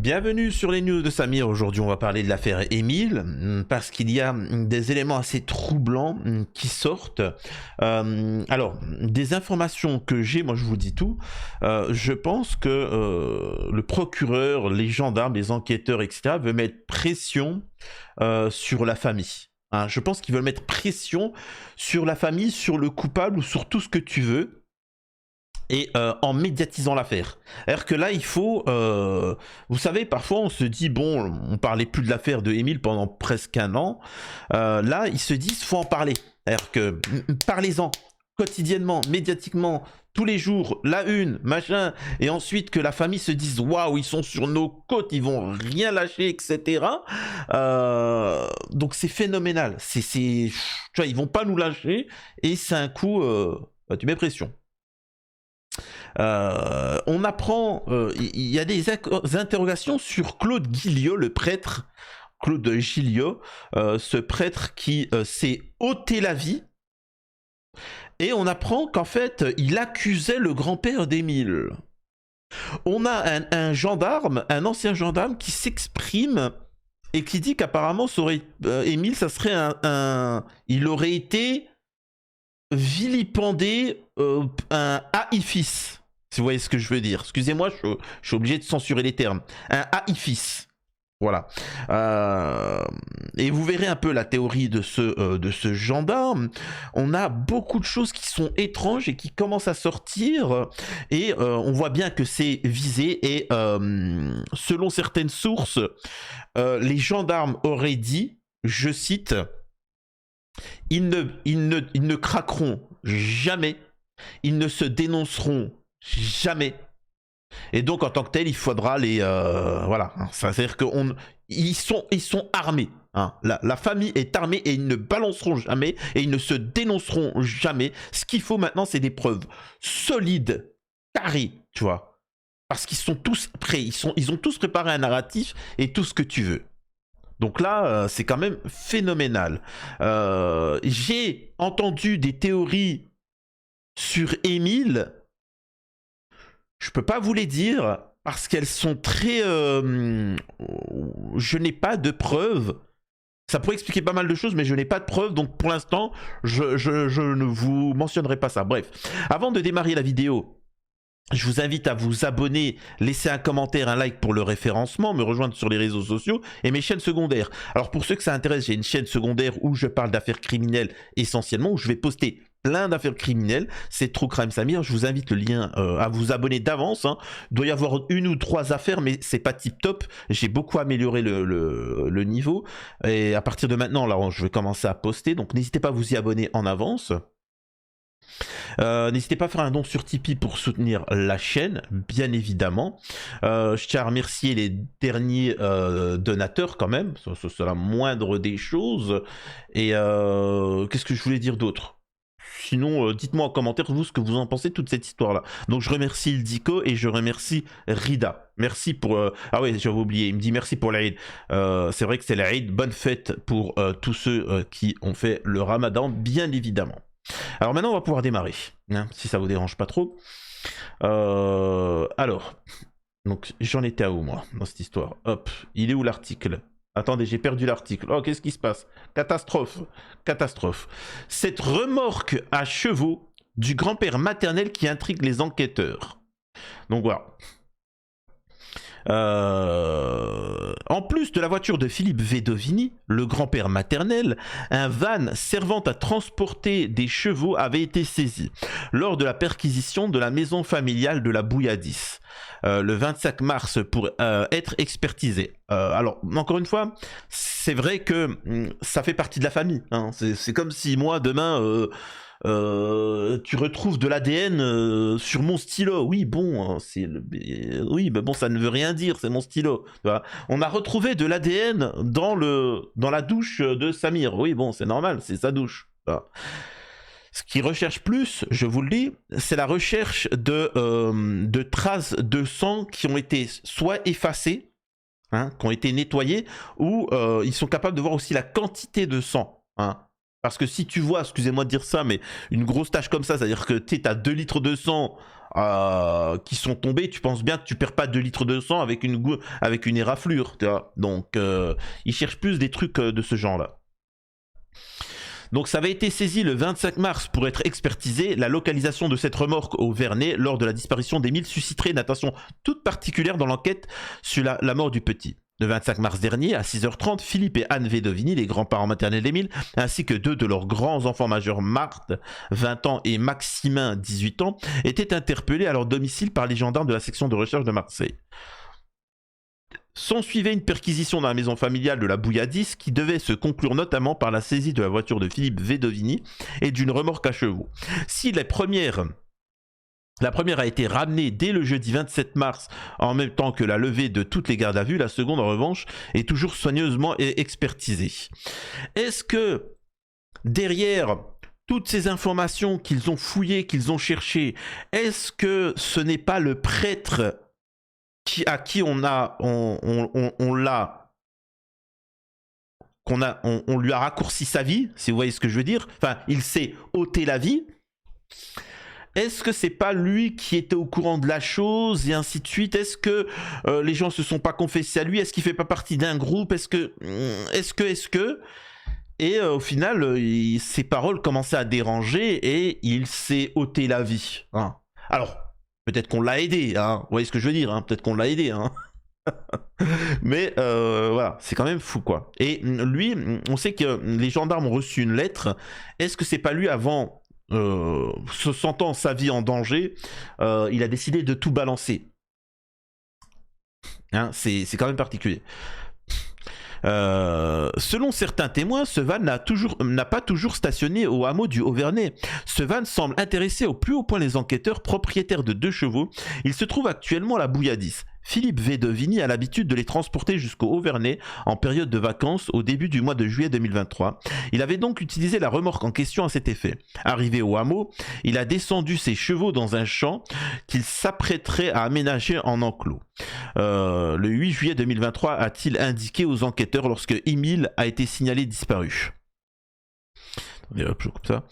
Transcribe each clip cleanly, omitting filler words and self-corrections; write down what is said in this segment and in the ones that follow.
Bienvenue sur les news de Samir. Aujourd'hui, on va parler de l'affaire Émile parce qu'il y a des éléments assez troublants qui sortent. Alors, des informations que j'ai, moi je vous dis tout. Je pense que le procureur, les gendarmes, les enquêteurs, etc. veulent mettre pression sur la famille. Hein, je pense qu'ils veulent mettre pression sur la famille, sur le coupable ou sur tout ce que tu veux. Et en médiatisant l'affaire. C'est-à-dire que là, il faut... vous savez, parfois, on se dit, bon, on parlait plus de l'affaire de Émile pendant presque un an. Là, ils se disent, faut en parler. C'est-à-dire que, parlez-en quotidiennement, médiatiquement, tous les jours, la une, machin, et ensuite que la famille se dise, waouh, ils sont sur nos côtes, ils vont rien lâcher, etc. Donc, c'est phénoménal. Tu vois, ils vont pas nous lâcher, et c'est un coup, tu mets pression. On apprend, il y a des interrogations sur Claude Guilliot, le prêtre, Claude Guilliot, ce prêtre qui s'est ôté la vie, et on apprend qu'en fait, il accusait le grand-père d'Émile. On a un gendarme, un ancien gendarme qui s'exprime et qui dit qu'apparemment, Émile, ça serait il aurait été vilipendé, un haïfis. Si vous voyez ce que je veux dire. Excusez-moi, je suis obligé de censurer les termes. Un haïfis. Voilà. Et vous verrez un peu la théorie de ce gendarme. On a beaucoup de choses qui sont étranges et qui commencent à sortir. Et on voit bien que c'est visé. Et selon certaines sources, les gendarmes auraient dit, je cite, ils ne craqueront jamais. Ils ne se dénonceront jamais. Et donc, en tant que tel, il faudra les... voilà. C'est-à-dire qu'ils sont armés. Hein. La famille est armée et ils ne balanceront jamais et ils ne se dénonceront jamais. Ce qu'il faut maintenant, c'est des preuves solides, carrées, tu vois. Parce qu'ils sont tous prêts. Ils ont tous préparé un narratif et tout ce que tu veux. Donc là, c'est quand même phénoménal. J'ai entendu des théories sur Émile. Je peux pas vous les dire parce qu'elles sont très... je n'ai pas de preuves. Ça pourrait expliquer pas mal de choses, mais je n'ai pas de preuves. Donc pour l'instant, je ne vous mentionnerai pas ça. Bref, avant de démarrer la vidéo, je vous invite à vous abonner, laisser un commentaire, un like pour le référencement, me rejoindre sur les réseaux sociaux et mes chaînes secondaires. Alors pour ceux que ça intéresse, j'ai une chaîne secondaire où je parle d'affaires criminelles essentiellement, où je vais poster plein d'affaires criminelles, c'est True Crime Samir. Je vous invite le lien à vous abonner d'avance. Hein. Il doit y avoir 1 ou 3 affaires, mais c'est pas tip top. J'ai beaucoup amélioré le niveau. Et à partir de maintenant, là, je vais commencer à poster. Donc n'hésitez pas à vous y abonner en avance. N'hésitez pas à faire un don sur Tipeee pour soutenir la chaîne, bien évidemment. Je tiens à remercier les derniers donateurs quand même. C'est la moindre des choses. Et qu'est-ce que je voulais dire d'autre ? Sinon, dites-moi en commentaire, vous, ce que vous en pensez de toute cette histoire-là. Donc, je remercie Ildiko et je remercie Rida. Merci pour... Ah ouais, j'avais oublié, il me dit merci pour l'Aïd. C'est vrai que c'est l'Aïd. Bonne fête pour tous ceux qui ont fait le ramadan, bien évidemment. Alors maintenant, on va pouvoir démarrer, hein, si ça vous dérange pas trop. Alors, donc j'en étais à où, moi, dans cette histoire? Hop, il est où l'article? Attendez, j'ai perdu l'article. Oh, qu'est-ce qui se passe? Catastrophe. Catastrophe. Cette remorque à chevaux du grand-père maternel qui intrigue les enquêteurs. Donc voilà. En plus de la voiture de Philippe Vedovini, le grand-père maternel, un van servant à transporter des chevaux avait été saisi lors de la perquisition de la maison familiale de la Bouilladis le 25 mars pour être expertisé. Alors, encore une fois, c'est vrai que ça fait partie de la famille. Hein. C'est comme si moi, demain... tu retrouves de l'ADN sur mon stylo. Oui, bon, oui, mais bon, ça ne veut rien dire, c'est mon stylo. Tu vois. On a retrouvé de l'ADN dans la douche de Samir. Oui, bon, c'est normal, c'est sa douche. Tu vois. Ce qu'ils recherchent plus, je vous le dis, c'est la recherche de traces de sang qui ont été soit effacées, hein, qui ont été nettoyées, ou ils sont capables de voir aussi la quantité de sang. Hein. Parce que si tu vois, excusez-moi de dire ça, mais une grosse tache comme ça, c'est-à-dire que tu as 2 litres de sang qui sont tombés, tu penses bien que tu perds pas 2 litres de sang avec une éraflure, tu vois. Donc, ils cherchent plus des trucs de ce genre-là. Donc ça avait été saisi le 25 mars pour être expertisé. La localisation de cette remorque au Vernet lors de la disparition d'Émile susciterait une attention toute particulière dans l'enquête sur la mort du petit. Le 25 mars dernier, à 6h30, Philippe et Anne Vedovini, les grands-parents maternels d'Émile, ainsi que 2 de leurs grands enfants majeurs, Marthe, 20 ans, et Maximin, 18 ans, étaient interpellés à leur domicile par les gendarmes de la section de recherche de Marseille. S'en suivait une perquisition dans la maison familiale de la Bouilladis qui devait se conclure notamment par la saisie de la voiture de Philippe Vedovini et d'une remorque à chevaux. Si la première a été ramenée dès le jeudi 27 mars en même temps que la levée de toutes les gardes à vue, la seconde en revanche est toujours soigneusement expertisée. Est-ce que derrière toutes ces informations qu'ils ont fouillées, qu'ils ont cherchées, est-ce que ce n'est pas le prêtre à qui on lui a raccourci sa vie, si vous voyez ce que je veux dire, enfin, il s'est ôté la vie. Est-ce que c'est pas lui qui était au courant de la chose et ainsi de suite? Est-ce que les gens se sont pas confessés à lui? Est-ce qu'il fait pas partie d'un groupe? Est-ce que et au final, ses paroles commençaient à déranger et il s'est ôté la vie. Hein. Alors, peut-être qu'on l'a aidé, hein. Vous voyez ce que je veux dire, hein. Peut-être qu'on l'a aidé, hein. Mais voilà, c'est quand même fou, quoi. Et lui, on sait que les gendarmes ont reçu une lettre. Est-ce que c'est pas lui, avant, se sentant sa vie en danger, il a décidé de tout balancer, hein, c'est quand même particulier. Selon certains témoins, ce van n'a pas toujours stationné au hameau du Haut-Vernay. Ce van semble intéresser au plus haut point les enquêteurs propriétaires de 2 chevaux. Il se trouve actuellement à la Bouilladis. Philippe Vedovini a l'habitude de les transporter jusqu'au Haut-Vernay en période de vacances au début du mois de juillet 2023. Il avait donc utilisé la remorque en question à cet effet. Arrivé au hameau, il a descendu ses chevaux dans un champ qu'il s'apprêterait à aménager en enclos. Le 8 juillet 2023 a-t-il indiqué aux enquêteurs lorsque Émile a été signalé disparu. Attendez, hop, je coupe ça.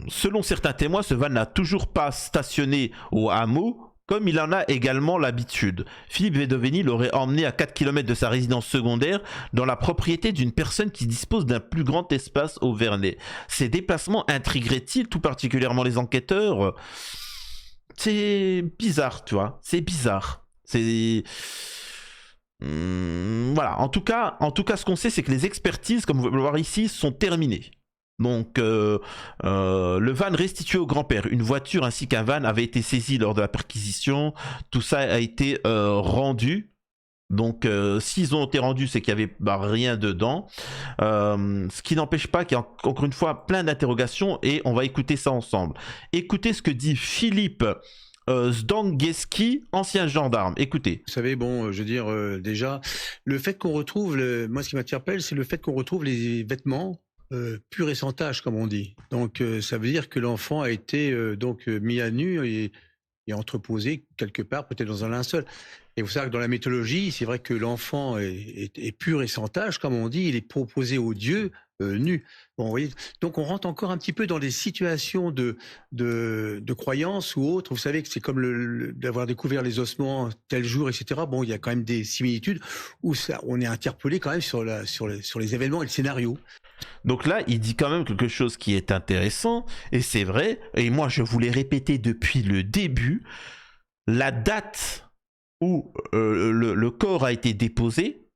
Selon certains témoins, ce van n'a toujours pas stationné au hameau, comme il en a également l'habitude. Philippe Vedovini l'aurait emmené à 4 km de sa résidence secondaire dans la propriété d'une personne qui dispose d'un plus grand espace au Vernet. Ces déplacements intrigueraient-ils tout particulièrement les enquêteurs? C'est bizarre, tu vois. C'est bizarre. C'est... voilà. En tout cas, ce qu'on sait, c'est que les expertises, comme vous pouvez le voir ici, sont terminées. Donc, le van restitué au grand-père, une voiture ainsi qu'un van avait été saisi lors de la perquisition. Tout ça a été rendu. Donc, s'ils ont été rendus, c'est qu'il n'y avait rien dedans. Ce qui n'empêche pas qu'il y a encore une fois plein d'interrogations et on va écouter ça ensemble. Écoutez ce que dit Philippe Zdangeski, ancien gendarme. Écoutez. Vous savez, bon, je veux dire, déjà, le fait qu'on retrouve, moi ce qui m'interpelle, c'est le fait qu'on retrouve les vêtements pur et sans tache, comme on dit. Donc, ça veut dire que l'enfant a été mis à nu et entreposé quelque part, peut-être dans un linceul. Et vous savez que dans la mythologie, c'est vrai que l'enfant est pur et sans tache, comme on dit, il est proposé aux dieux nu. Bon, vous voyez, donc on rentre encore un petit peu dans des situations de croyances ou autres. Vous savez que c'est comme d'avoir découvert les ossements tel jour, etc. Bon, il y a quand même des similitudes où on est interpellé quand même sur les événements et le scénario. Donc là, il dit quand même quelque chose qui est intéressant, et c'est vrai, et moi je vous l'ai répété depuis le début, la date où le corps a été déposé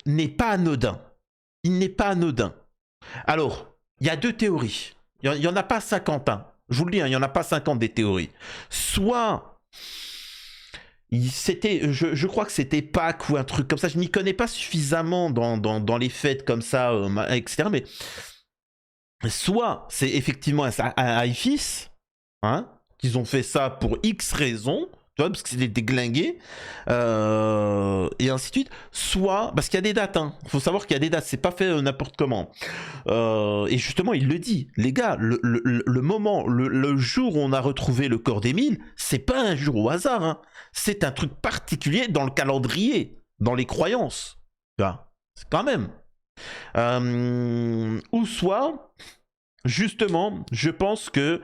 n'est pas anodin. Il n'est pas anodin. Alors, il y a 2 théories. Il n'y en a pas 50, hein. Je vous le dis, hein, il n'y en a pas 50 des théories. Soit... je crois que c'était Pâques ou un truc comme ça. Je m'y connais pas suffisamment dans les fêtes comme ça, etc. Mais soit c'est effectivement un high-fils, hein, qu'ils ont fait ça pour X raisons, tu vois, parce que c'était déglingué, et ainsi de suite. Soit, parce qu'il y a des dates, hein. Faut savoir qu'il y a des dates, c'est pas fait n'importe comment. Et justement, il le dit, les gars, le moment, le jour où on a retrouvé le corps d'Émile, c'est pas un jour au hasard, hein. C'est un truc particulier dans le calendrier, dans les croyances. Tu vois, c'est quand même. Ou soit, justement, je pense que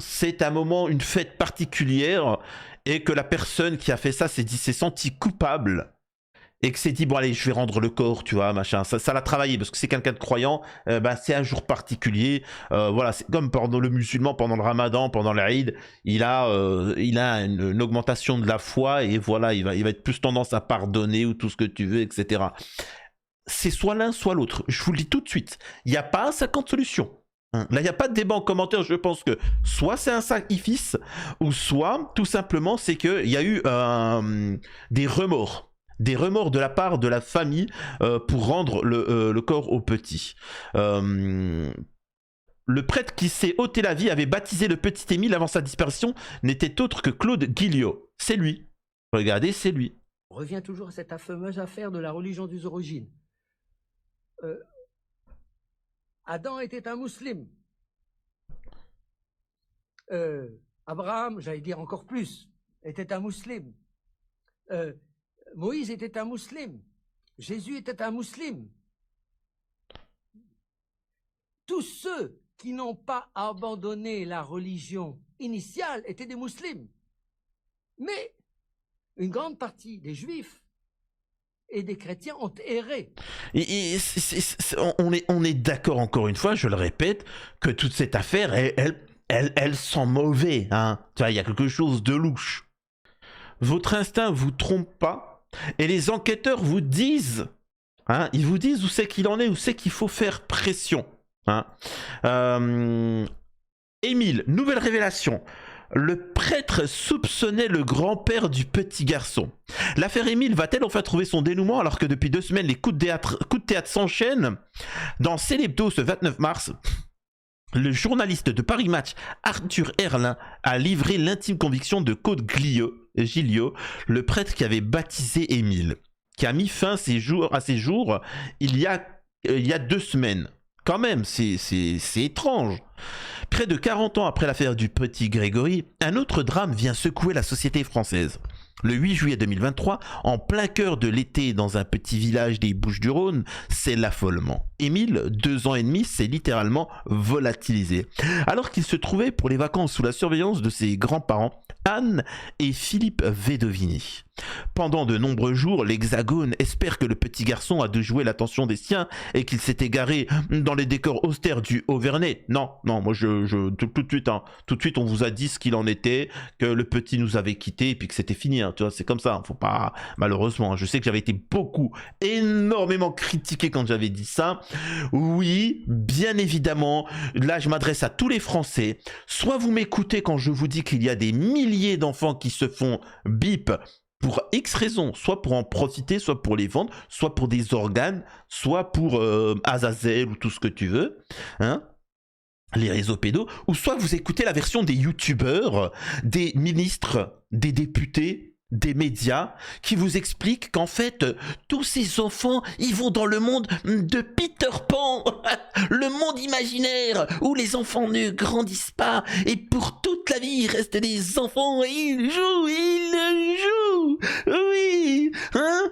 c'est un moment, une fête particulière, et que la personne qui a fait ça s'est senti coupable et que s'est dit bon allez je vais rendre le corps, tu vois, machin, ça l'a travaillé parce que c'est quelqu'un de croyant. Bah, c'est un jour particulier, voilà, c'est comme pendant le musulman, pendant le ramadan, pendant l'Aïd, il a une augmentation de la foi et voilà, il va être plus tendance à pardonner ou tout ce que tu veux, etc. C'est soit l'un soit l'autre, je vous le dis tout de suite, il n'y a pas 50 solutions. Là, il n'y a pas de débat en commentaire. Je pense que soit c'est un sacrifice, ou soit tout simplement c'est qu'il y a eu des remords. Des remords de la part de la famille pour rendre le corps au petit. Le prêtre qui s'est ôté la vie avait baptisé le petit Émile avant sa disparition n'était autre que Claude Guilliot. C'est lui. Regardez, c'est lui. On revient toujours à cette fameuse affaire de la religion des origines. Adam était un musulman. Abraham, j'allais dire encore plus, était un musulman. Moïse était un musulman. Jésus était un musulman. Tous ceux qui n'ont pas abandonné la religion initiale étaient des musulmans. Mais une grande partie des juifs et des chrétiens ont erré. On est d'accord encore une fois, je le répète, que toute cette affaire, elle sent mauvais. Hein. Tu vois, il y a quelque chose de louche. Votre instinct vous trompe pas. Et les enquêteurs vous disent, hein, ils vous disent où c'est qu'il en est, où c'est qu'il faut faire pression. Hein. Émile, nouvelle révélation. Le prêtre soupçonnait le grand-père du petit garçon. L'affaire Émile va-t-elle enfin trouver son dénouement alors que depuis 2 semaines, les coups de théâtre s'enchaînent? Dans Célébdo, ce 29 mars, le journaliste de Paris Match, Arthur Herlin, a livré l'intime conviction de Claude Guilliot, le prêtre qui avait baptisé Émile, qui a mis fin à ses jours il y a 2 semaines. Quand même, c'est étrange. Près de 40 ans après l'affaire du petit Grégory, un autre drame vient secouer la société française. Le 8 juillet 2023, en plein cœur de l'été dans un petit village des Bouches-du-Rhône, c'est l'affolement. Émile, 2 ans et demi, s'est littéralement volatilisé. Alors qu'il se trouvait pour les vacances sous la surveillance de ses grands-parents, Anne et Philippe Vedovini. Pendant de nombreux jours, l'Hexagone espère que le petit garçon a déjoué l'attention des siens et qu'il s'est égaré dans les décors austères du Haut-Vernay. Non, moi tout de suite on vous a dit ce qu'il en était, que le petit nous avait quittés et puis que c'était fini. Hein, tu vois, c'est comme ça. Faut pas, malheureusement. Je sais que j'avais été énormément critiqué quand j'avais dit ça. Oui, bien évidemment. Là, je m'adresse à tous les Français. Soit vous m'écoutez quand je vous dis qu'il y a des milliers d'enfants qui se font bip pour X raisons, soit pour en profiter, soit pour les vendre, soit pour des organes, soit pour Azazel ou tout ce que tu veux, hein, les réseaux pédos, ou soit vous écoutez la version des youtubeurs, des ministres, des députés, des médias, qui vous expliquent qu'en fait, tous ces enfants, ils vont dans le monde de Peter Pan, le monde imaginaire, où les enfants ne grandissent pas, et pour toute la vie, ils restent des enfants, et ils jouent, oui, hein,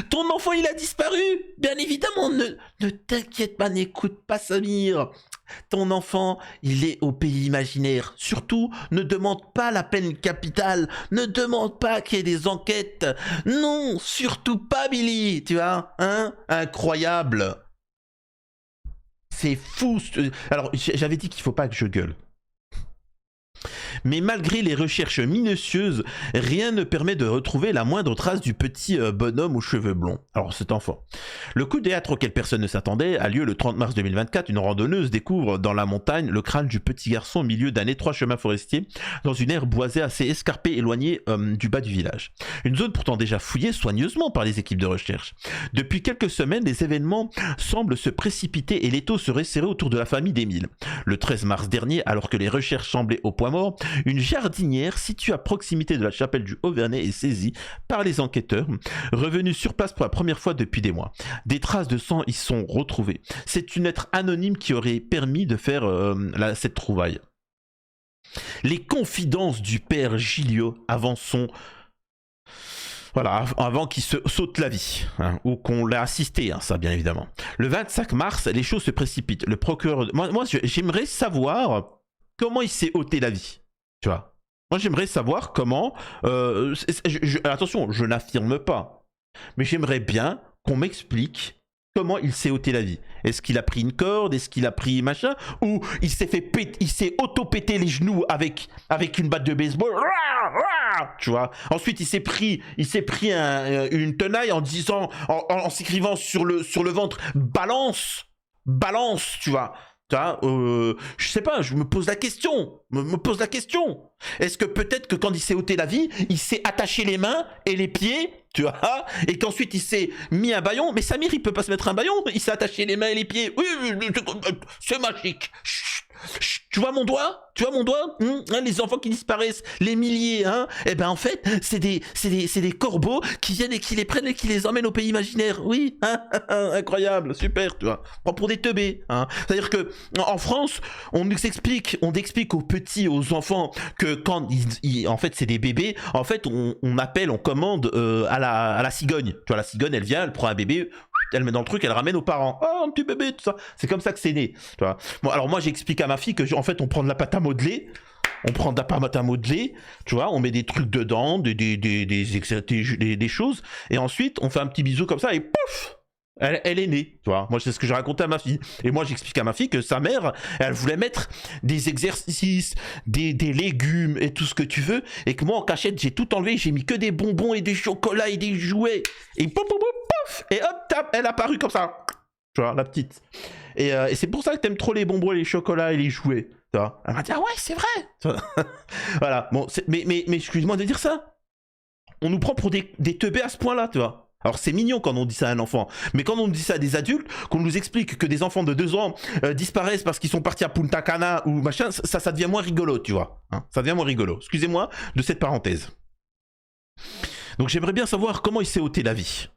ton enfant, il a disparu, bien évidemment, ne t'inquiète pas, n'écoute pas Samir. Ton enfant, il est au pays imaginaire. Surtout, ne demande pas la peine capitale. Ne demande pas qu'il y ait des enquêtes. Non, surtout pas, Billy. Tu vois, hein? Incroyable. C'est fou. Alors, j'avais dit qu'il faut pas que je gueule. Mais malgré les recherches minutieuses, rien ne permet de retrouver la moindre trace du petit bonhomme aux cheveux blonds. Alors cet enfant. Le coup de théâtre auquel personne ne s'attendait a lieu le 30 mars 2024. Une randonneuse découvre dans la montagne le crâne du petit garçon au milieu d'un étroit chemin forestier dans une aire boisée assez escarpée éloignée du bas du village. Une zone pourtant déjà fouillée soigneusement par les équipes de recherche. Depuis quelques semaines, les événements semblent se précipiter et l'étau se resserrer autour de la famille d'Émile. Le 13 mars dernier, alors que les recherches semblaient au point mort, une jardinière située à proximité de la chapelle du Haut-Vernay est saisie par les enquêteurs, revenus sur place pour la première fois depuis des mois. Des traces de sang y sont retrouvées. C'est une lettre anonyme qui aurait permis de faire cette trouvaille. Les confidences du père Guilliot avant son Voilà, avant qu'il se saute la vie, hein, ou qu'on l'a assisté, hein, ça bien évidemment. Le 25 mars, les choses se précipitent. Le procureur... Moi j'aimerais savoir comment il s'est ôté la vie, tu vois. Moi j'aimerais savoir comment... attention, je n'affirme pas, mais j'aimerais bien qu'on m'explique comment il s'est ôté la vie. Est-ce qu'il a pris une corde? Est-ce qu'il a pris machin? Ou il s'est fait il s'est auto-pété les genoux avec une batte de baseball? Tu vois. Ensuite, il s'est pris une tenaille en disant, en s'écrivant sur le ventre, balance, tu vois. Je sais pas, je me pose la question. Me pose la question. Est-ce que peut-être que quand il s'est ôté la vie, il s'est attaché les mains et les pieds, tu vois, et qu'ensuite il s'est mis un bâillon. Mais Samir, il peut pas se mettre un bâillon. Il s'est attaché les mains et les pieds. Oui, c'est magique. Tu vois mon doigt? Hein, les enfants qui disparaissent, les milliers, hein? Eh ben en fait, c'est des corbeaux qui viennent et qui les prennent et qui les emmènent au pays imaginaire. Oui, hein? Incroyable, super, tu vois. Pour des teubés, hein. C'est-à-dire que en France, on explique aux petits, aux enfants que quand en fait c'est des bébés, en fait on appelle, on commande à la cigogne. Tu vois, la cigogne, elle vient, elle prend un bébé, elle met dans le truc, elle ramène aux parents. Oh, un petit bébé, tout ça. C'est comme ça que c'est né. Tu vois. Bon, alors moi j'explique à ma fille que en fait on prend de la pâte à modeler. On prend de la pâte à modeler, tu vois, on met des trucs dedans, des choses, et ensuite on fait un petit bisou comme ça et pouf, elle est née, tu vois. Moi c'est ce que j'ai raconté à ma fille. Et moi j'explique à ma fille que sa mère, elle voulait mettre des exercices, des légumes et tout ce que tu veux, et que moi en cachette j'ai tout enlevé, j'ai mis que des bonbons et des chocolats et des jouets, et pouf, pouf, pouf, pouf, et hop, tap, elle a apparu comme ça. Tu vois, la petite. Et c'est pour ça que t'aimes trop les bonbons, les chocolats et les jouets. Tu vois. Elle m'a dit, ah ouais, c'est vrai. Voilà. Bon, mais excuse-moi de dire ça. On nous prend pour des teubés à ce point-là, tu vois. Alors c'est mignon quand on dit ça à un enfant, mais quand on dit ça à des adultes, qu'on nous explique que des enfants de 2 ans disparaissent parce qu'ils sont partis à Punta Cana ou machin, ça devient moins rigolo, tu vois. Hein, ça devient moins rigolo. Excusez-moi de cette parenthèse. Donc j'aimerais bien savoir comment il s'est ôté la vie.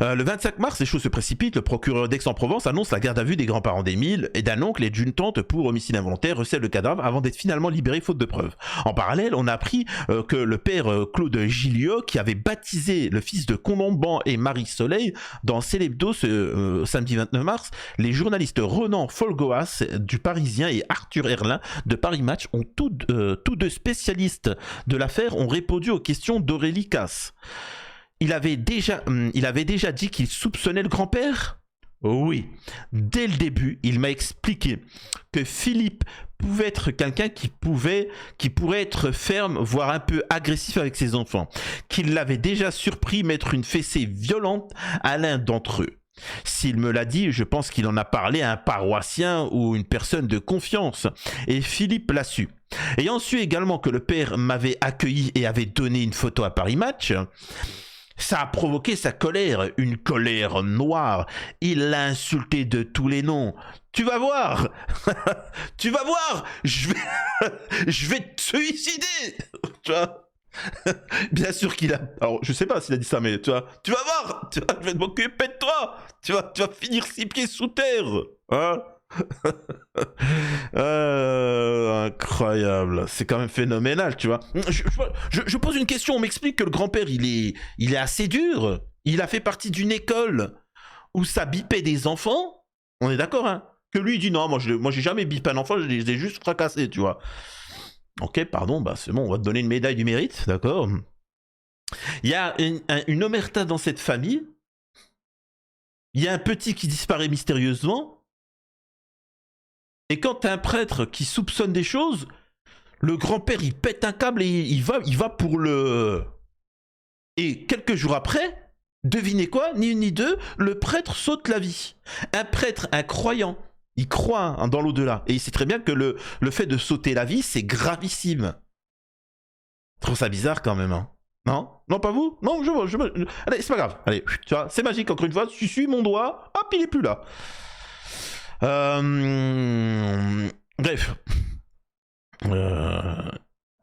Le 25 mars, les choses se précipitent. Le procureur d'Aix-en-Provence annonce la garde à vue des grands-parents d'Émile et d'un oncle et d'une tante pour homicide involontaire, recèle le cadavre avant d'être finalement libéré faute de preuves. En parallèle, on a appris que le père Claude Gilliot, qui avait baptisé le fils de Colomban et Marie Soleil dans Célébdo ce samedi 29 mars, les journalistes Ronan Folgoas du Parisien et Arthur Herlin de Paris Match ont tous deux spécialistes de l'affaire ont répondu aux questions d'Aurélie Casse. Il avait déjà dit qu'il soupçonnait le grand-père? Oui. Dès le début, il m'a expliqué que Philippe pouvait être quelqu'un qui pourrait être ferme, voire un peu agressif avec ses enfants. Qu'il l'avait déjà surpris mettre une fessée violente à l'un d'entre eux. S'il me l'a dit, je pense qu'il en a parlé à un paroissien ou une personne de confiance. Et Philippe l'a su. Ayant su également que le père m'avait accueilli et avait donné une photo à Paris Match, ça a provoqué sa colère, une colère noire. Il l'a insulté de tous les noms. Tu vas voir, tu vas voir, je vais te suicider, tu vois. Bien sûr qu'il a... Alors, je sais pas s'il a dit ça, mais tu vois, tu vas voir, tu vois, je vais m'occuper de toi, tu vas finir 6 pieds sous terre, hein. Incroyable, c'est quand même phénoménal, tu vois. Je pose une question, on m'explique que le grand-père il est assez dur, il a fait partie d'une école où ça bipait des enfants, on est d'accord, hein, que lui il dit non, moi j'ai jamais bipé un enfant, je les ai juste fracassés, tu vois. Ok, pardon, bah c'est bon, on va te donner une médaille du mérite, d'accord. Il y a une omerta dans cette famille, il y a un petit qui disparaît mystérieusement. Et quand t'as un prêtre qui soupçonne des choses, le grand-père il pète un câble et il va pour le... Et quelques jours après, devinez quoi, ni une ni deux, le prêtre saute la vie. Un prêtre, un croyant, il croit hein, dans l'au-delà. Et il sait très bien que le fait de sauter la vie, c'est gravissime. Je trouve ça bizarre quand même, hein. Non? Non, pas vous? Non, allez, c'est pas grave. Allez, tu vois, c'est magique, encore une fois, tu suis mon doigt, hop, il est plus là. Bref,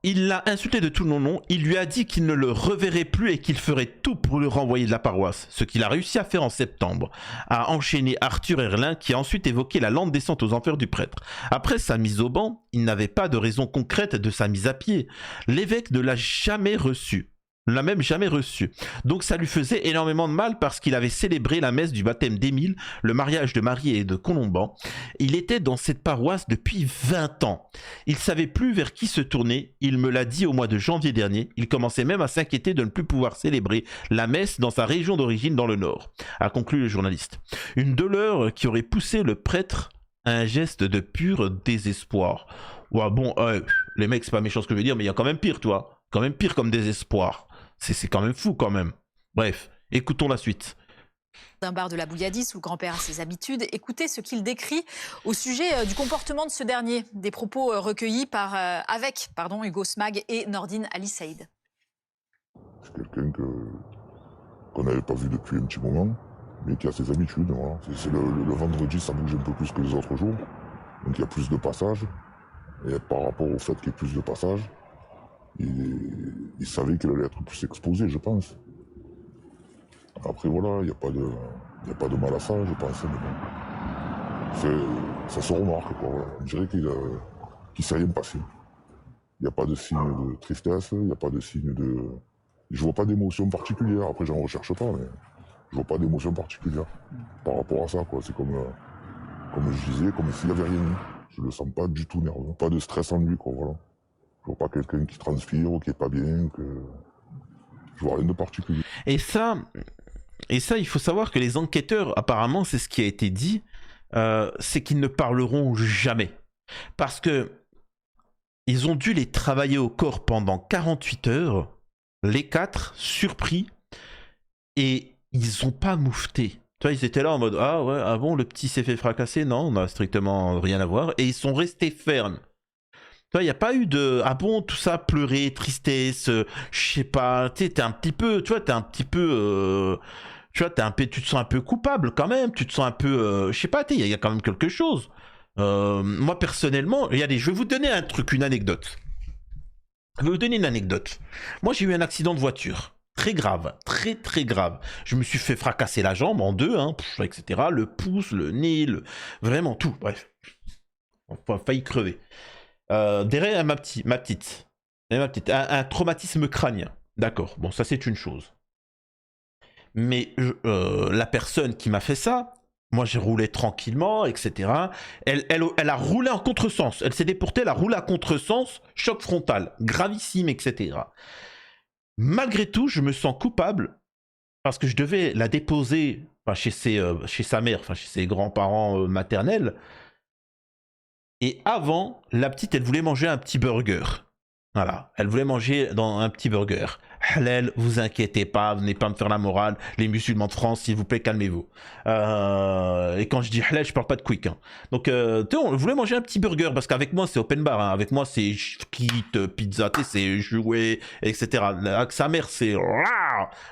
il l'a insulté de tout le nom, il lui a dit qu'il ne le reverrait plus et qu'il ferait tout pour le renvoyer de la paroisse, ce qu'il a réussi à faire en septembre, a enchaîné Arthur Herlin qui a ensuite évoqué la lente descente aux enfers du prêtre. Après sa mise au banc, il n'avait pas de raison concrète de sa mise à pied, l'évêque ne l'a jamais reçu. ne l'a même jamais reçu. Donc ça lui faisait énormément de mal parce qu'il avait célébré la messe du baptême d'Émile, le mariage de Marie et de Colomban. Il était dans cette paroisse depuis 20 ans. Il savait plus vers qui se tourner. Il me l'a dit au mois de janvier dernier. Il commençait même à s'inquiéter de ne plus pouvoir célébrer la messe dans sa région d'origine dans le Nord, a conclu le journaliste. Une douleur qui aurait poussé le prêtre à un geste de pur désespoir. Ouais, bon, les mecs, c'est pas méchant ce que je veux dire, mais il y a quand même pire, toi. Quand même pire comme désespoir. C'est quand même fou, quand même. Bref, écoutons la suite. D'un bar de la Bouilladis où le grand-père a ses habitudes, écoutez ce qu'il décrit au sujet du comportement de ce dernier. Des propos recueillis avec Hugo Smag et Nordine Ali Saïd. C'est quelqu'un qu'on n'avait pas vu depuis un petit moment, mais qui a ses habitudes. Voilà. Le vendredi, ça bouge un peu plus que les autres jours. Donc il y a plus de passages. Et par rapport au fait qu'il y ait plus de passages, il savait qu'il allait être plus exposé, je pense. Après voilà, il n'y a pas de mal à ça, je pense. Mais bon. Ça se remarque, quoi. Voilà. On dirait qu'il s'est rien passé. Il n'y a pas de signe de tristesse, il n'y a pas de signe de... Je vois pas d'émotion particulière. Après, j'en recherche pas, mais je vois pas d'émotion particulière par rapport à ça, quoi. C'est comme je disais, comme s'il n'y avait rien eu. Je le sens pas du tout nerveux. Pas de stress en lui, quoi, voilà. Je vois pas quelqu'un qui transpire ou qui est pas bien, je vois rien de particulier. Et ça, il faut savoir que les enquêteurs, apparemment, c'est ce qui a été dit, c'est qu'ils ne parleront jamais. Parce que ils ont dû les travailler au corps pendant 48 heures, les 4, surpris, et ils ont pas moufté. Tu vois, ils étaient là en mode « Ah ouais, ah bon, le petit s'est fait fracasser ?» Non, on n'a strictement rien à voir. Et ils sont restés fermes. Tu vois, il n'y a pas eu de « Ah bon, tout ça, pleurer, tristesse, je sais pas. » Tu sais, t'es un petit peu... Tu vois, t'es un petit peu... tu vois, tu te sens un peu coupable quand même. Tu te sens un peu... je sais pas, il y a quand même quelque chose. Moi, personnellement, regardez, je vais vous donner un truc, une anecdote. Je vais vous donner une anecdote. Moi, j'ai eu un accident de voiture. Très grave, très très grave. Je me suis fait fracasser la jambe en deux, etc. Le pouce, le nez, vraiment tout. Bref, on a failli crever. Derrière ma petite, un traumatisme crânien. D'accord, bon ça c'est une chose. Mais la personne qui m'a fait ça, moi j'ai roulé tranquillement, etc. Elle a roulé en contresens. Elle s'est déportée, elle a roulé à contresens, choc frontal, gravissime, etc. Malgré tout, je me sens coupable parce que je devais la déposer chez sa mère, chez ses grands-parents maternels. Et avant, la petite, elle voulait manger un petit burger. Voilà, elle voulait manger dans un petit burger. Halal, vous inquiétez pas, venez pas me faire la morale. Les musulmans de France, s'il vous plaît, calmez-vous. Et quand je dis halal, je parle pas de quick. Donc, on voulait manger un petit burger parce qu'avec moi, c'est open bar. Avec moi, c'est kit, pizza, c'est jouet, etc. Avec sa mère, c'est...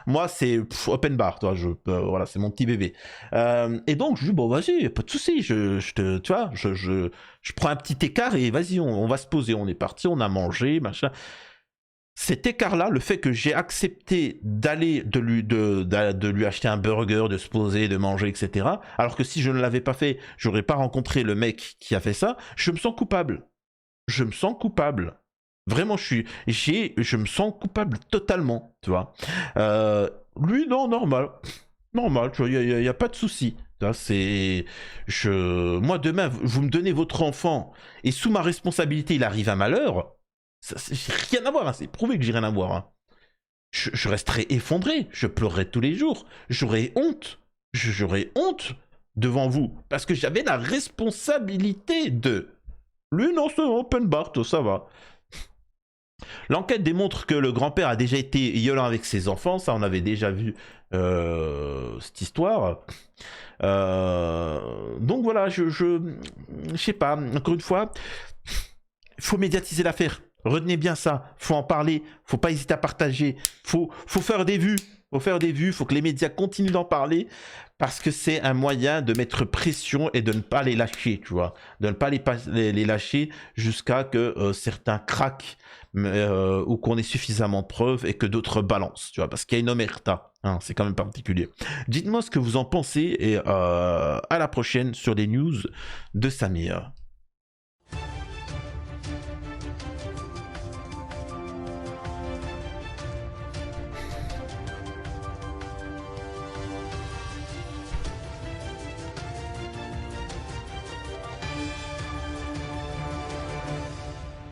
Moi, c'est open bar. Toi, voilà, c'est mon petit bébé. Et donc, je dis, bon, vas-y, pas de souci. Je prends un petit écart et vas-y, on va se poser. On est parti, on a mangé, machin. Cet écart-là, le fait que j'ai accepté de lui acheter un burger, de se poser, de manger, etc. Alors que si je ne l'avais pas fait, j'aurais pas rencontré le mec qui a fait ça. Je me sens coupable. Je me sens coupable. Vraiment, je me sens coupable totalement, tu vois. Lui, non, normal. Normal, tu vois, il n'y a pas de souci. Moi, demain, vous me donnez votre enfant et sous ma responsabilité, il arrive un malheur. J'ai rien à voir, c'est prouvé que j'ai rien à voir. Je resterai effondré, je pleurerai tous les jours, j'aurai honte. J'aurai honte devant vous parce que j'avais la responsabilité de. Lui, non, c'est open bar, tout ça va. L'enquête démontre que le grand-père a déjà été violent avec ses enfants, ça on avait déjà vu cette histoire. Donc voilà, je sais pas, encore une fois, il faut médiatiser l'affaire. Retenez bien ça, faut en parler, faut pas hésiter à partager, faut faire des vues, faut que les médias continuent d'en parler parce que c'est un moyen de mettre pression et de ne pas les lâcher, tu vois, de ne pas les lâcher jusqu'à que certains craquent ou qu'on ait suffisamment de preuves et que d'autres balancent, tu vois, parce qu'il y a une omerta, c'est quand même particulier. Dites-moi ce que vous en pensez et à la prochaine sur les news de Samir.